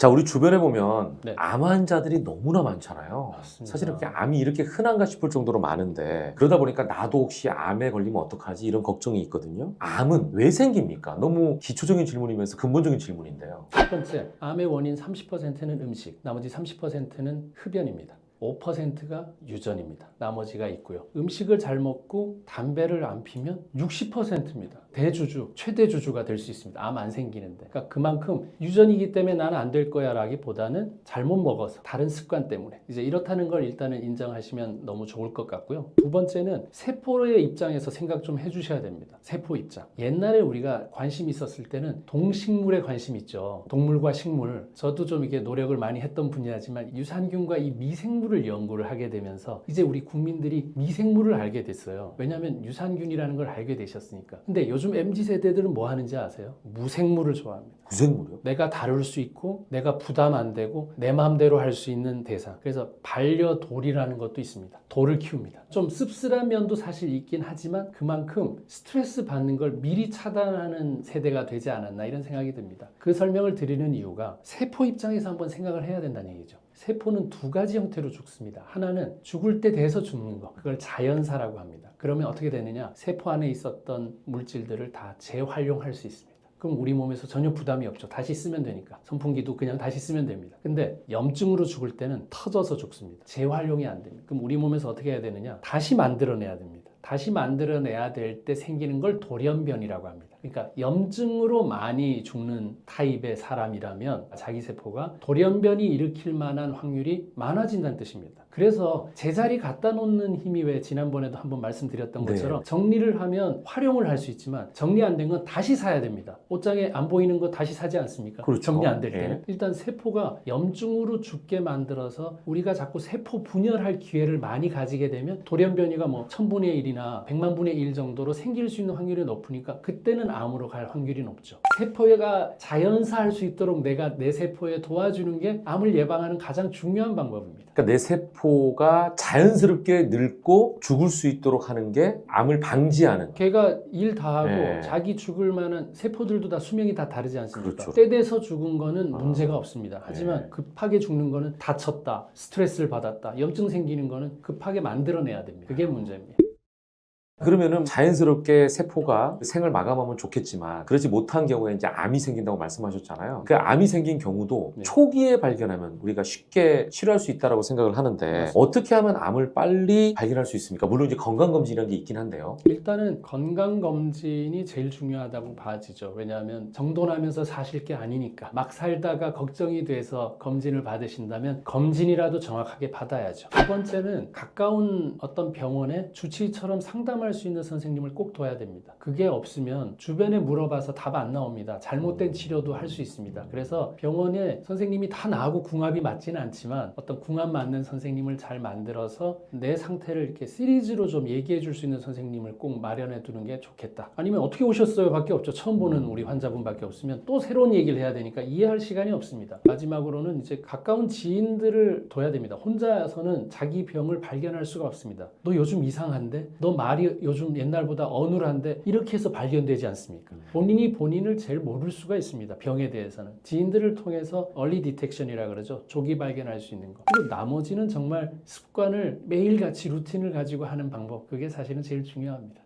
자, 우리 주변에 보면 네. 암 환자들이 너무나 많잖아요. 맞습니다. 사실은 이렇게 암이 이렇게 흔한가 싶을 정도로 많은데 그러다 보니까 나도 혹시 암에 걸리면 어떡하지 이런 걱정이 있거든요. 암은 왜 생깁니까? 너무 기초적인 질문이면서 근본적인 질문인데요. 첫 번째, 암의 원인 30%는 음식, 나머지 30%는 흡연입니다. 5%가 유전입니다. 나머지가 있고요. 음식을 잘 먹고 담배를 안 피면 60%입니다. 대주주, 최대 주주가 될 수 있습니다. 암 안 생기는데. 그러니까 그만큼 유전이기 때문에 나는 안 될 거야 라기보다는 잘못 먹어서 다른 습관 때문에 이제 이렇다는 걸 일단은 인정하시면 너무 좋을 것 같고요. 두 번째는 세포의 입장에서 생각 좀 해주셔야 됩니다. 세포 입장. 옛날에 우리가 관심 있었을 때는 동식물에 관심 있죠. 동물과 식물. 저도 좀 이게 노력을 많이 했던 분야지만 유산균과 이 미생물을 연구를 하게 되면서 이제 우리 국민들이 미생물을 알게 됐어요. 왜냐하면 유산균이라는 걸 알게 되셨으니까. 근데 요즘 MZ세대들은 뭐 하는지 아세요? 무생물을 좋아합니다. 무생물이요? 내가 다룰 수 있고 내가 부담 안 되고 내 마음대로 할 수 있는 대상. 그래서 반려돌이라는 것도 있습니다. 돌을 키웁니다. 좀 씁쓸한 면도 사실 있긴 하지만 그만큼 스트레스 받는 걸 미리 차단하는 세대가 되지 않았나 이런 생각이 듭니다. 그 설명을 드리는 이유가 세포 입장에서 한번 생각을 해야 된다는 얘기죠. 세포는 두 가지 형태로 죽습니다. 하나는 죽을 때 돼서 죽는 거. 그걸 자연사라고 합니다. 그러면 어떻게 되느냐? 세포 안에 있었던 물질들을 다 재활용할 수 있습니다. 그럼 우리 몸에서 전혀 부담이 없죠. 다시 쓰면 되니까. 선풍기도 그냥 다시 쓰면 됩니다. 근데 염증으로 죽을 때는 터져서 죽습니다. 재활용이 안 됩니다. 그럼 우리 몸에서 어떻게 해야 되느냐? 다시 만들어내야 됩니다. 다시 만들어내야 될 때 생기는 걸 돌연변이라고 합니다. 그러니까 염증으로 많이 죽는 타입의 사람이라면 자기 세포가 돌연변이 일으킬 만한 확률이 많아진다는 뜻입니다. 그래서 제자리 갖다 놓는 힘이 왜 지난번에도 한번 말씀드렸던 것처럼 정리를 하면 활용을 할 수 있지만 정리 안 된 건 다시 사야 됩니다. 옷장에 안 보이는 거 다시 사지 않습니까? 그렇죠. 정리 안 될 때는. 예. 일단 세포가 염증으로 죽게 만들어서 우리가 자꾸 세포 분열할 기회를 많이 가지게 되면 돌연변이가 뭐 1000분의 1이나 100만분의 1 정도로 생길 수 있는 확률이 높으니까 그때는 암으로 갈 확률이 높죠. 세포가 자연사할 수 있도록 내가 내 세포에 도와주는 게 암을 예방하는 가장 중요한 방법입니다. 그러니까 내 세포가 자연스럽게 늙고 죽을 수 있도록 하는 게 암을 방지하는. 걔가 일 다 하고 네. 자기 죽을 만한 세포들도 다 수명이 다 다르지 않습니까? 그렇죠. 때 돼서 죽은 거는 문제가 없습니다. 하지만 네. 급하게 죽는 거는 다쳤다, 스트레스를 받았다, 염증 생기는 거는 급하게 만들어내야 됩니다. 그게 문제입니다. 그러면은 자연스럽게 세포가 생을 마감하면 좋겠지만 그렇지 못한 경우에 이제 암이 생긴다고 말씀하셨잖아요. 그 암이 생긴 경우도 네. 초기에 발견하면 우리가 쉽게 치료할 수 있다고 생각을 하는데 맞습니다. 어떻게 하면 암을 빨리 발견할 수 있습니까? 물론 이제 건강검진이라는 게 있긴 한데요. 일단은 건강검진이 제일 중요하다고 봐지죠. 왜냐하면 정돈하면서 사실 게 아니니까 막 살다가 걱정이 돼서 검진을 받으신다면 검진이라도 정확하게 받아야죠. 두 번째는 가까운 어떤 병원에 주치의처럼 상담할 수 있는 선생님을 꼭 둬야 됩니다. 그게 없으면 주변에 물어봐서 답 안 나옵니다. 잘못된 치료도 할 수 있습니다. 그래서 병원에 선생님이 다 나하고 궁합이 맞지는 않지만 어떤 궁합 맞는 선생님을 잘 만들어서 내 상태를 이렇게 시리즈로 좀 얘기해 줄 수 있는 선생님을 꼭 마련해 두는 게 좋겠다. 아니면 어떻게 오셨어요? 밖에 없죠. 처음 보는 우리 환자분밖에 없으면 또 새로운 얘기를 해야 되니까 이해할 시간이 없습니다. 마지막으로는 이제 가까운 지인들을 둬야 됩니다. 혼자서는 자기 병을 발견할 수가 없습니다. 너 요즘 이상한데? 너 말이 요즘 옛날보다 어눌한데? 이렇게 해서 발견되지 않습니까? 본인이 본인을 제일 모를 수가 있습니다. 병에 대해서는. 지인들을 통해서 얼리 디텍션이라 그러죠. 조기 발견할 수 있는 거. 그리고 나머지는 정말 습관을 매일같이 루틴을 가지고 하는 방법. 그게 사실은 제일 중요합니다.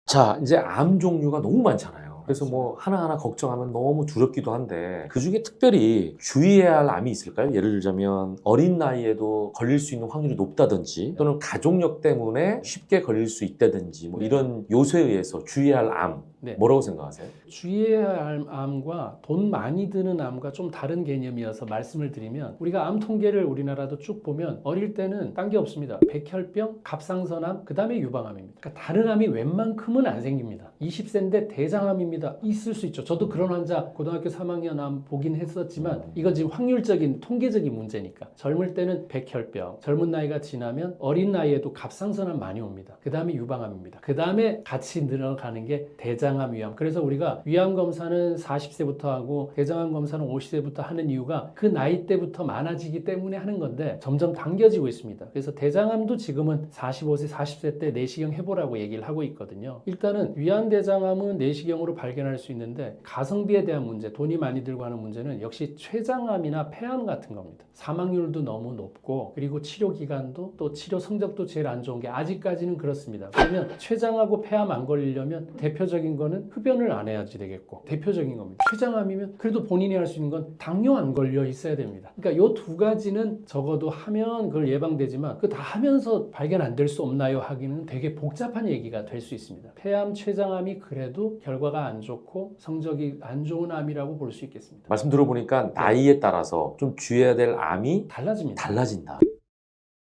자, 이제 암 종류가 너무 많잖아요. 그래서 뭐 하나하나 걱정하면 너무 두렵기도 한데 그 중에 특별히 주의해야 할 암이 있을까요? 예를 들자면 어린 나이에도 걸릴 수 있는 확률이 높다든지 또는 가족력 때문에 쉽게 걸릴 수 있다든지 뭐 이런 요소에 의해서 주의해야 할 암 네. 뭐라고 생각하세요? 주의해야 할 암과 돈 많이 드는 암과 좀 다른 개념이어서 말씀을 드리면 우리가 암 통계를 우리나라도 쭉 보면 어릴 때는 딴 게 없습니다. 백혈병, 갑상선암, 그 다음에 유방암입니다. 그러니까 다른 암이 웬만큼은 안 생깁니다. 20세인데 대장암입니다. 있을 수 있죠. 저도 그런 환자 고등학교 3학년 암 보긴 했었지만 이건 지금 확률적인 통계적인 문제니까. 젊을 때는 백혈병, 젊은 나이가 지나면 어린 나이에도 갑상선암 많이 옵니다. 그 다음에 유방암입니다. 그 다음에 같이 늘어가는 게 대장암 대장암, 위암. 그래서 우리가 위암 검사는 40세부터 하고 대장암 검사는 50세부터 하는 이유가 그 나이 때부터 많아지기 때문에 하는 건데 점점 당겨지고 있습니다. 그래서 대장암도 지금은 45세, 40세 때 내시경 해보라고 얘기를 하고 있거든요. 일단은 위암 대장암은 내시경으로 발견할 수 있는데 가성비에 대한 문제, 돈이 많이 들고 하는 문제는 역시 췌장암이나 폐암 같은 겁니다. 사망률도 너무 높고 그리고 치료 기간도 또 치료 성적도 제일 안 좋은 게 아직까지는 그렇습니다. 그러면 췌장하고 폐암 안 걸리려면 대표적인 거는 흡연을 안 해야지 되겠고 대표적인 겁니다. 췌장암이면 그래도 본인이 할 수 있는 건 당뇨 안 걸려 있어야 됩니다. 그러니까 이 두 가지는 적어도 하면 그걸 예방되지만 그 다 하면서 발견 안 될 수 없나요 하기는 되게 복잡한 얘기가 될 수 있습니다. 폐암, 췌장암이 그래도 결과가 안 좋고 성적이 안 좋은 암이라고 볼 수 있겠습니다. 말씀 들어보니까 나이에 따라서 좀 주의해야 될 암이 달라진다.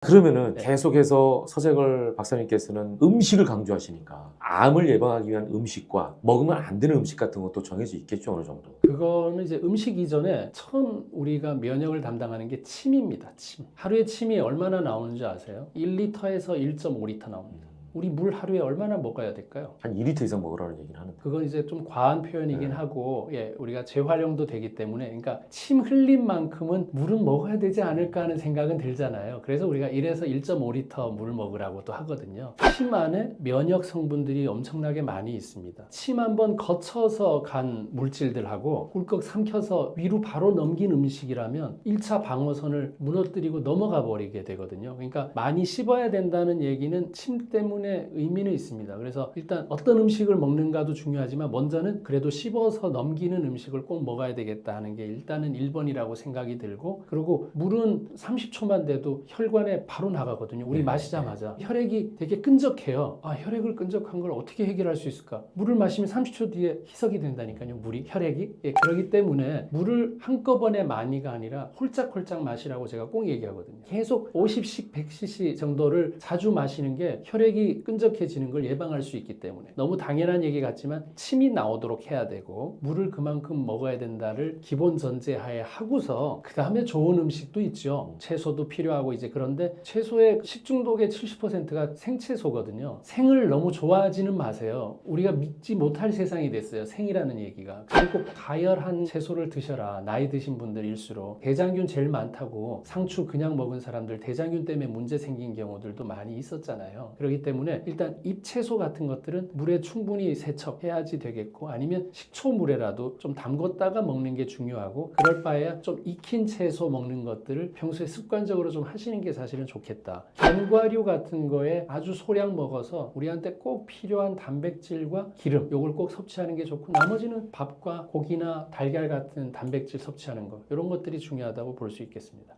그러면은 네. 계속해서 서재걸 박사님께서는 음식을 강조하시니까 암을 예방하기 위한 음식과 먹으면 안 되는 음식 같은 것도 정해져 있겠죠, 어느 정도. 그거는 이제 음식 이전에 처음 우리가 면역을 담당하는 게 침입니다. 침. 하루에 침이 얼마나 나오는지 아세요? 1리터에서 1.5리터 나옵니다. 우리 물 하루에 얼마나 먹어야 될까요? 한 2리터 이상 먹으라는 얘기는 하는데. 그건 이제 좀 과한 표현이긴 하고, 우리가 재활용도 되기 때문에, 그러니까 침 흘린 만큼은 물은 먹어야 되지 않을까 하는 생각은 들잖아요. 그래서 우리가 1에서 1.5리터 물 먹으라고 또 하거든요. 침 안에 면역 성분들이 엄청나게 많이 있습니다. 침 한번 거쳐서 간 물질들하고 꿀꺽 삼켜서 위로 바로 넘긴 음식이라면 1차 방어선을 무너뜨리고 넘어가 버리게 되거든요. 그러니까 많이 씹어야 된다는 얘기는 침 때문에 의미는 있습니다. 그래서 일단 어떤 음식을 먹는가도 중요하지만 먼저는 그래도 씹어서 넘기는 음식을 꼭 먹어야 되겠다 하는 게 일단은 1번이라고 생각이 들고, 그리고 물은 30초만 돼도 혈관에 바로 나가거든요. 우리 마시자마자 혈액이 되게 끈적해요. 혈액을 끈적한 걸 어떻게 해결할 수 있을까? 물을 마시면 30초 뒤에 희석이 된다니까요. 혈액이. 그렇기 때문에 물을 한꺼번에 많이가 아니라 홀짝홀짝 마시라고 제가 꼭 얘기하거든요. 계속 50씩 100cc 정도를 자주 마시는 게 혈액이 끈적해지는 걸 예방할 수 있기 때문에 너무 당연한 얘기 같지만 침이 나오도록 해야 되고 물을 그만큼 먹어야 된다를 기본 전제하에 하고서 그 다음에 좋은 음식도 있죠. 채소도 필요하고 이제 그런데 채소의 식중독의 70%가 생채소거든요. 생을 너무 좋아하지는 마세요. 우리가 믿지 못할 세상이 됐어요. 생이라는 얘기가. 그리고 가열한 채소를 드셔라. 나이 드신 분들일수록 대장균 제일 많다고 상추 그냥 먹은 사람들 대장균 때문에 문제 생긴 경우들도 많이 있었잖아요. 그렇기 때문에 일단 잎채소 같은 것들은 물에 충분히 세척해야지 되겠고 아니면 식초물에라도 좀 담궜다가 먹는 게 중요하고 그럴 바에야 좀 익힌 채소 먹는 것들을 평소에 습관적으로 좀 하시는 게 사실은 좋겠다. 견과류 같은 거에 아주 소량 먹어서 우리한테 꼭 필요한 단백질과 기름 요걸 꼭 섭취하는 게 좋고 나머지는 밥과 고기나 달걀 같은 단백질 섭취하는 거 이런 것들이 중요하다고 볼 수 있겠습니다.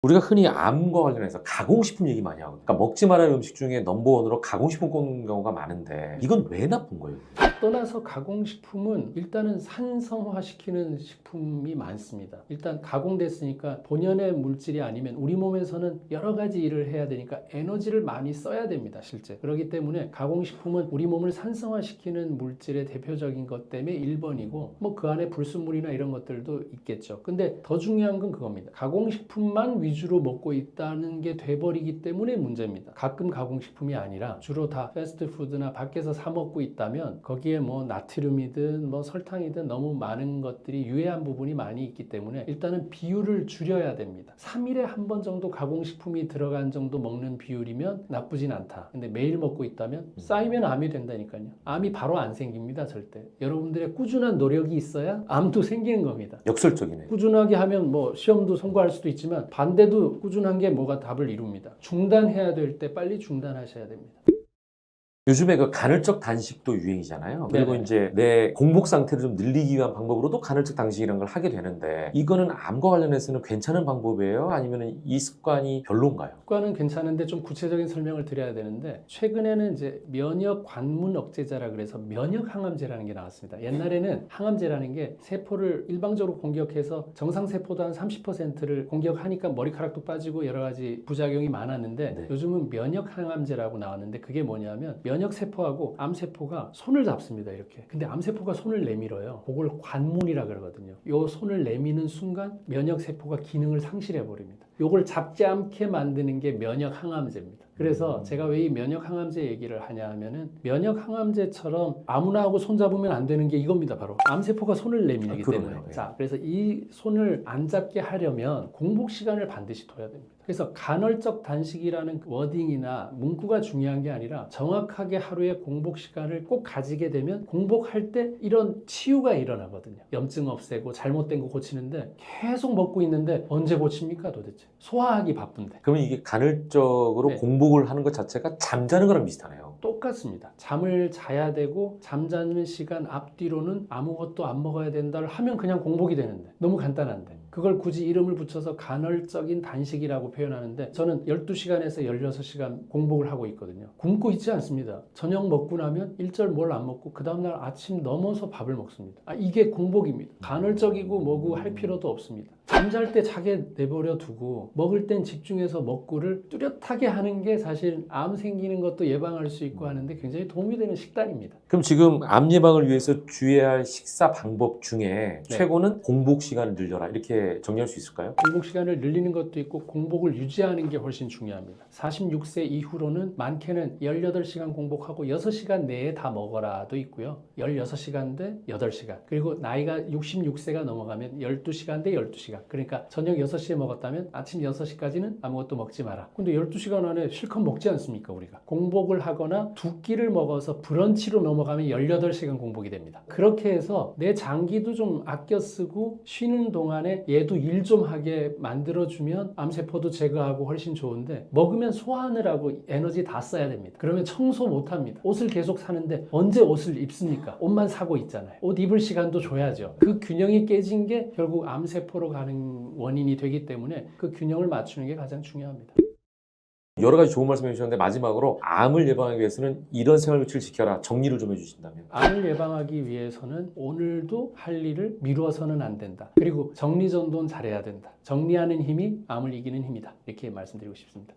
우리가 흔히 암과 관련해서 가공식품 얘기 많이 하거든요. 그러니까 먹지 말아야 할 음식 중에 넘버원으로 가공식품 꼽는 경우가 많은데 이건 왜 나쁜 거예요? 떠나서 가공식품은 일단은 산성화시키는 식품이 많습니다. 일단 가공됐으니까 본연의 물질이 아니면 우리 몸에서는 여러 가지 일을 해야 되니까 에너지를 많이 써야 됩니다. 실제. 그렇기 때문에 가공식품은 우리 몸을 산성화시키는 물질의 대표적인 것 때문에 1번이고 뭐 그 안에 불순물이나 이런 것들도 있겠죠. 근데 더 중요한 건 그겁니다. 가공식품만 위주로 먹고 있다는 게 돼버리기 때문에 문제입니다. 가끔 가공식품이 아니라 주로 다 패스트푸드나 밖에서 사 먹고 있다면 거기에 뭐 나트륨이든 뭐 설탕이든 너무 많은 것들이 유해한 부분이 많이 있기 때문에 일단은 비율을 줄여야 됩니다. 3일에 한 번 정도 가공식품이 들어간 정도 먹는 비율이면 나쁘진 않다. 근데 매일 먹고 있다면 쌓이면 암이 된다니까요. 암이 바로 안 생깁니다. 절대. 여러분들의 꾸준한 노력이 있어야 암도 생기는 겁니다. 역설적이네. 꾸준하게 하면 뭐 시험도 통과할 수도 있지만 반대도 꾸준한 게 뭐가 답을 이룹니다. 중단해야 될 때 빨리 중단하셔야 됩니다. 요즘에 그 간헐적 단식도 유행이잖아요. 그리고 네네. 이제 내 공복 상태를 좀 늘리기 위한 방법으로도 간헐적 단식이라는 걸 하게 되는데 이거는 암과 관련해서는 괜찮은 방법이에요? 아니면 이 습관이 별론가요? 습관은 괜찮은데 좀 구체적인 설명을 드려야 되는데 최근에는 이제 면역 관문 억제제라 그래서 면역 항암제라는 게 나왔습니다. 옛날에는 항암제라는 게 세포를 일방적으로 공격해서 정상 세포도 한 30%를 공격하니까 머리카락도 빠지고 여러 가지 부작용이 많았는데 네. 요즘은 면역 항암제라고 나왔는데 그게 뭐냐면 면역 세포하고 암 세포가 손을 잡습니다. 이렇게. 근데 암 세포가 손을 내밀어요. 그걸 관문이라 그러거든요. 요 손을 내미는 순간 면역 세포가 기능을 상실해 버립니다. 요걸 잡지 않게 만드는 게 면역 항암제입니다. 그래서 제가 왜 이 면역항암제 얘기를 하냐 하면은 면역항암제처럼 아무나 하고 손잡으면 안 되는 게 이겁니다. 바로 암세포가 손을 내밀기 그러네요. 때문에. 예. 자, 그래서 이 손을 안 잡게 하려면 공복 시간을 반드시 둬야 됩니다. 그래서 간헐적 단식이라는 워딩이나 문구가 중요한 게 아니라 정확하게 하루에 공복 시간을 꼭 가지게 되면 공복할 때 이런 치유가 일어나거든요. 염증 없애고 잘못된 거 고치는데 계속 먹고 있는데 언제 고칩니까 도대체? 소화하기 바쁜데. 그러면 이게 간헐적으로 네. 공복을 하는 것 자체가 잠자는 거랑 비슷하네요. 똑같습니다. 잠을 자야 되고 잠자는 시간 앞뒤로는 아무것도 안 먹어야 된다를 하면 그냥 공복이 되는데 너무 간단한데 그걸 굳이 이름을 붙여서 간헐적인 단식이라고 표현하는데 저는 12시간에서 16시간 공복을 하고 있거든요. 굶고 있지 않습니다. 저녁 먹고 나면 일절 뭘 안 먹고 그 다음날 아침 넘어서 밥을 먹습니다. 이게 공복입니다. 간헐적이고 뭐고 할 필요도 없습니다. 잠잘 때 자게 내버려 두고 먹을 땐 집중해서 먹고를 뚜렷하게 하는 게 사실 암 생기는 것도 예방할 수 있고 하는데 굉장히 도움이 되는 식단입니다. 그럼 지금 암 예방을 위해서 주의해야 할 식사 방법 중에 네. 최고는 공복 시간을 늘려라 이렇게 정리할 수 있을까요? 공복 시간을 늘리는 것도 있고 공복을 유지하는 게 훨씬 중요합니다. 46세 이후로는 많게는 18시간 공복하고 6시간 내에 다 먹어라도 있고요. 16시간 대 8시간. 그리고 나이가 66세가 넘어가면 12시간 대 12시간. 그러니까 저녁 6시에 먹었다면 아침 6시까지는 아무것도 먹지 마라. 근데 12시간 안에 실컷 먹지 않습니까, 우리가? 공복을 하거나 두 끼를 먹어서 브런치로 넘어가면 18시간 공복이 됩니다. 그렇게 해서 내 장기도 좀 아껴 쓰고 쉬는 동안에 얘도 일 좀 하게 만들어주면 암세포도 제거하고 훨씬 좋은데 먹으면 소화하느라고 에너지 다 써야 됩니다. 그러면 청소 못합니다. 옷을 계속 사는데 언제 옷을 입습니까? 옷만 사고 있잖아요. 옷 입을 시간도 줘야죠. 그 균형이 깨진 게 결국 암세포로 가는 원인이 되기 때문에 그 균형을 맞추는 게 가장 중요합니다. 여러 가지 좋은 말씀 해주셨는데 마지막으로 암을 예방하기 위해서는 이런 생활 규칙을 지켜라 정리를 좀 해주신다면. 암을 예방하기 위해서는 오늘도 할 일을 미루어서는 안 된다. 그리고 정리전돈 잘해야 된다. 정리하는 힘이 암을 이기는 힘이다. 이렇게 말씀드리고 싶습니다.